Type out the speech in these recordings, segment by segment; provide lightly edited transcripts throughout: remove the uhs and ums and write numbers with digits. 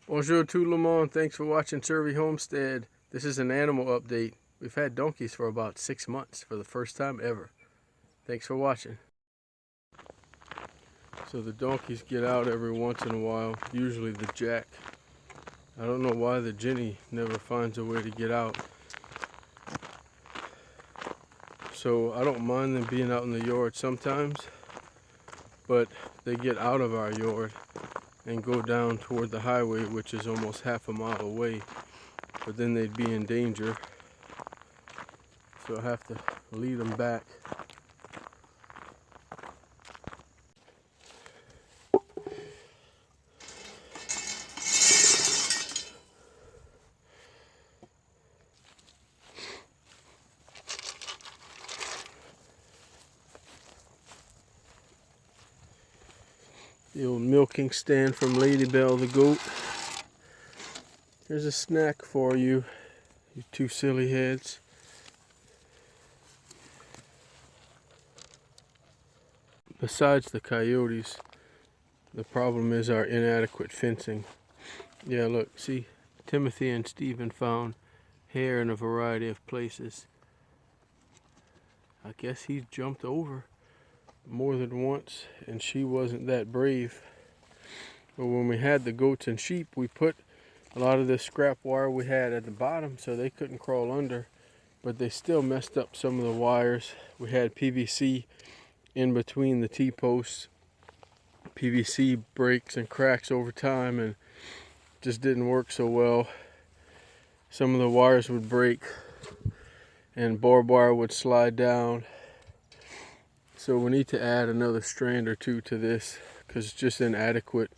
Bonjour tout le monde, thanks for watching SERVi Homestead. This is an animal update. We've had donkeys for about 6 months for the first time ever. Thanks for watching. So the donkeys get out every once in a while, usually the Jack. I don't know why the Jenny never finds a way to get out. So I don't mind them being out in the yard sometimes, but they get out of our yard and go down toward the highway, which is almost half a mile away, but then they'd be in danger, so I have to lead them back. The old milking stand from Lady Bell the goat. Here's a snack for you, you two silly heads. Besides the coyotes, the problem is our inadequate fencing. Yeah, look, see, Timothy and Stephen found hair in a variety of places. I guess he jumped over more than once, and she wasn't that brave. But when we had the goats and sheep, we put a lot of this scrap wire we had at the bottom so they couldn't crawl under, but they still messed up some of the wires. We had PVC in between the T-posts. PVC breaks and cracks over time and just didn't work so well. Some of the wires would break and barbed wire would slide down. So we need to add another strand or two to this because it's just inadequate,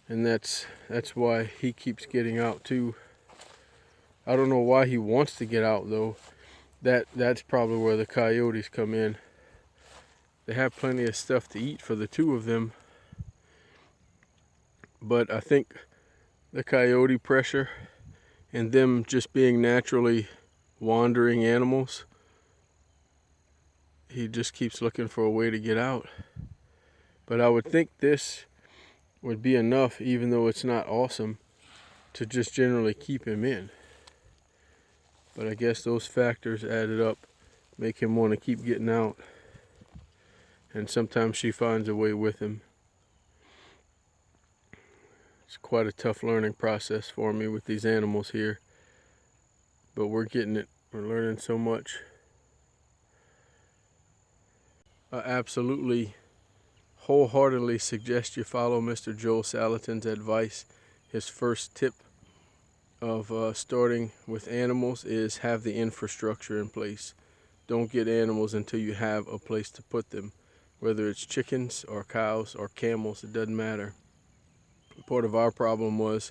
and that's why he keeps getting out too. I don't know why he wants to get out though. That's probably where the coyotes come in. They have plenty of stuff to eat for the two of them, but I think the coyote pressure and them just being naturally wandering animals, he just keeps looking for a way to get out. But I would think this would be enough, even though it's not awesome, to just generally keep him in. But I guess those factors added up make him want to keep getting out, and sometimes she finds a way with him. It's quite a tough learning process for me with these animals here, but we're getting it. We're learning so much. I absolutely wholeheartedly suggest you follow Mr. Joel Salatin's advice. His first tip of starting with animals is have the infrastructure in place. Don't get animals until you have a place to put them. Whether it's chickens or cows or camels, it doesn't matter. Part of our problem was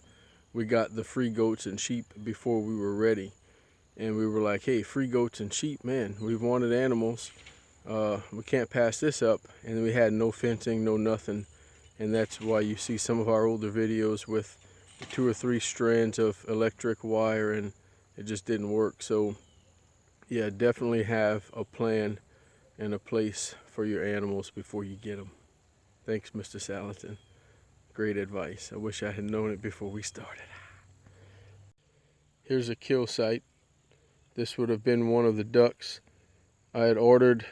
we got the free goats and sheep before we were ready. And we were like, hey, free goats and sheep, man, we've wanted animals. We can't pass this up. And we had no fencing, no nothing. And that's why you see some of our older videos with 2 or 3 strands of electric wire, and it just didn't work. So yeah, definitely have a plan and a place for your animals before you get them. Thanks, Mr. Salatin. Great advice. I wish I had known it before we started. Here's a kill site. This would have been one of the ducks. I had ordered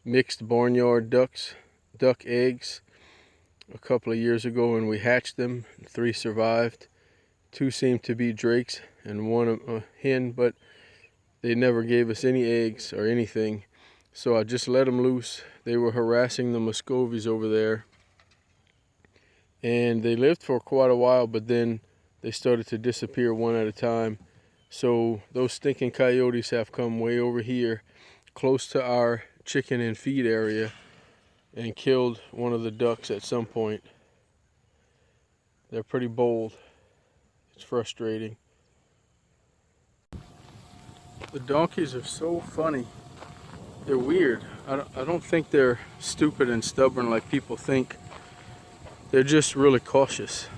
mixed barnyard duck eggs a couple of years ago, and we hatched them. 3 survived. 2 seemed to be drakes and 1 a hen, but they never gave us any eggs or anything. So I just let them loose. They were harassing the Muscovies over there, and they lived for quite a while, but then they started to disappear one at a time. So those stinking coyotes have come way over here close to our chicken and feed area and killed one of the ducks at some point. They're pretty bold. It's frustrating. The donkeys are so funny. They're weird. I don't think they're stupid and stubborn like people think. They're just really cautious,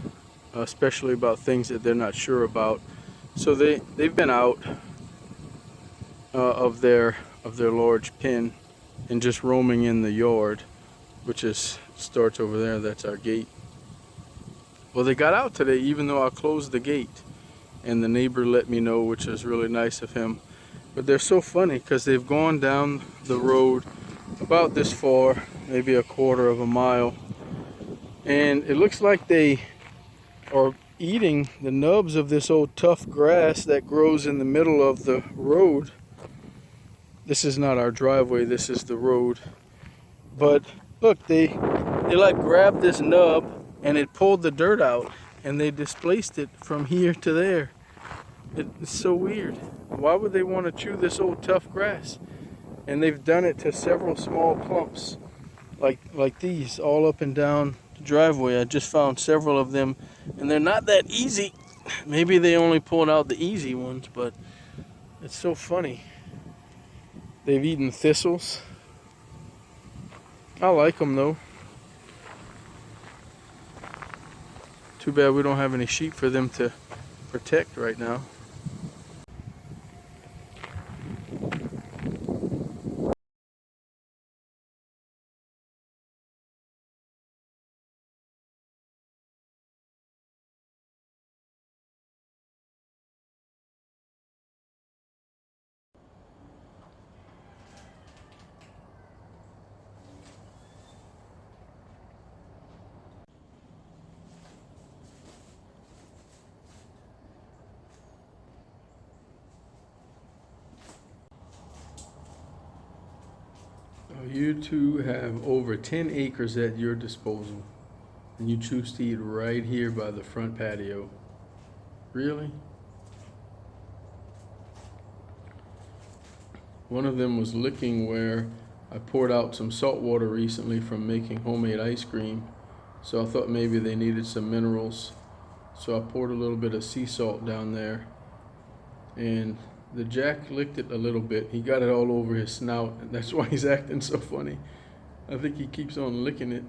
especially about things that they're not sure about. So they've been out of their large pen and just roaming in the yard, which starts over there. That's our gate. Well, they got out today even though I closed the gate. And the neighbor let me know, which was really nice of him. But they're so funny because they've gone down the road about this far, maybe a quarter of a mile. And it looks like they are eating the nubs of this old tough grass that grows in the middle of the road. This is not our driveway, this is the road. But look, they like grabbed this nub and it pulled the dirt out and they displaced it from here to there. It's so weird. Why would they want to chew this old tough grass? And they've done it to several small clumps like these all up and down the driveway. I just found several of them and they're not that easy. Maybe they only pulled out the easy ones, but it's so funny. They've eaten thistles. I like them though. Too bad we don't have any sheep for them to protect right now. You two have over 10 acres at your disposal, and you choose to eat right here by the front patio. Really? One of them was licking where I poured out some salt water recently from making homemade ice cream, so I thought maybe they needed some minerals. So I poured a little bit of sea salt down there, and the jack licked it a little bit. He got it all over his snout, and that's why he's acting so funny. I think he keeps on licking it.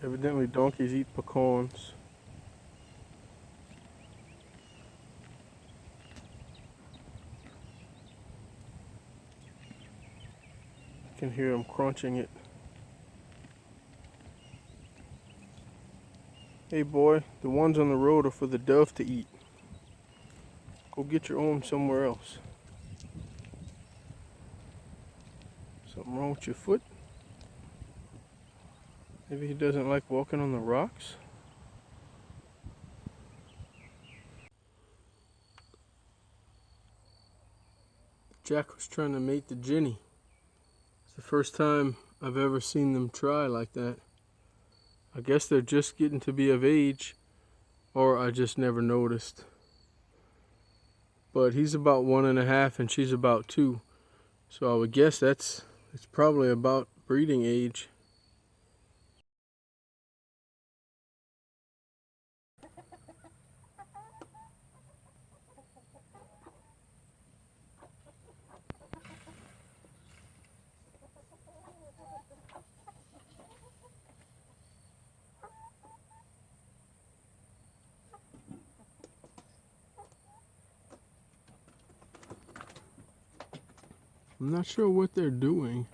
Evidently donkeys eat pecans. You can hear them crunching it. Hey boy, the ones on the road are for the dove to eat. Go get your own somewhere else. Something wrong with your foot? Maybe he doesn't like walking on the rocks? Jack was trying to mate the Jenny. It's the first time I've ever seen them try like that. I guess they're just getting to be of age, or I just never noticed. But he's about 1.5 and she's about 2. So I would guess it's probably about breeding age. I'm not sure what they're doing.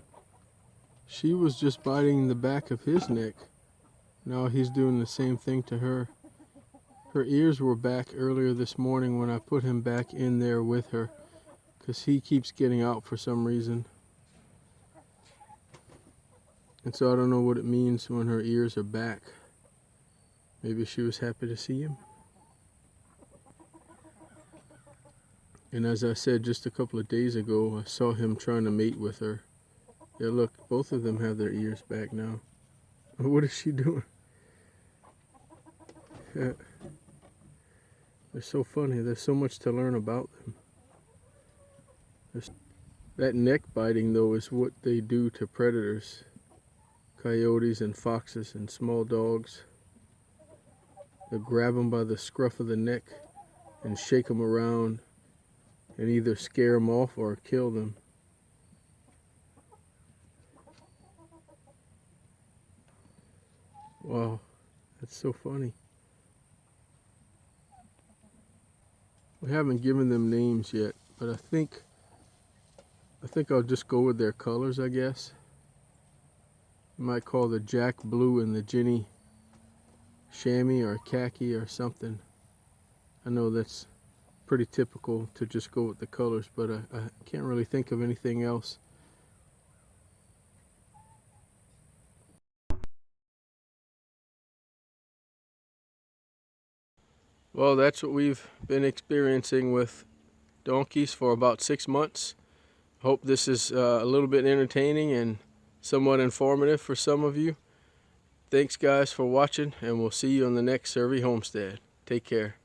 She was just biting the back of his neck. Now he's doing the same thing to her. Her ears were back earlier this morning when I put him back in there with her, because he keeps getting out for some reason. And so I don't know what it means when her ears are back. Maybe she was happy to see him. And as I said just a couple of days ago, I saw him trying to mate with her. Yeah, look, both of them have their ears back now. What is she doing? Yeah. They're so funny. There's so much to learn about them. That neck biting, though, is what they do to predators. Coyotes and foxes and small dogs. They'll grab them by the scruff of the neck and shake them around and either scare them off or kill them. Wow, that's so funny. We haven't given them names yet, but I think I'll just go with their colors, I guess. You might call the Jack blue and the Jenny chamois or khaki or something. I know that's pretty typical to just go with the colors, but I can't really think of anything else. Well, that's what we've been experiencing with donkeys for about 6 months. Hope this is a little bit entertaining and somewhat informative for some of you. Thanks guys for watching, and we'll see you on the next SERVi Homestead. Take care.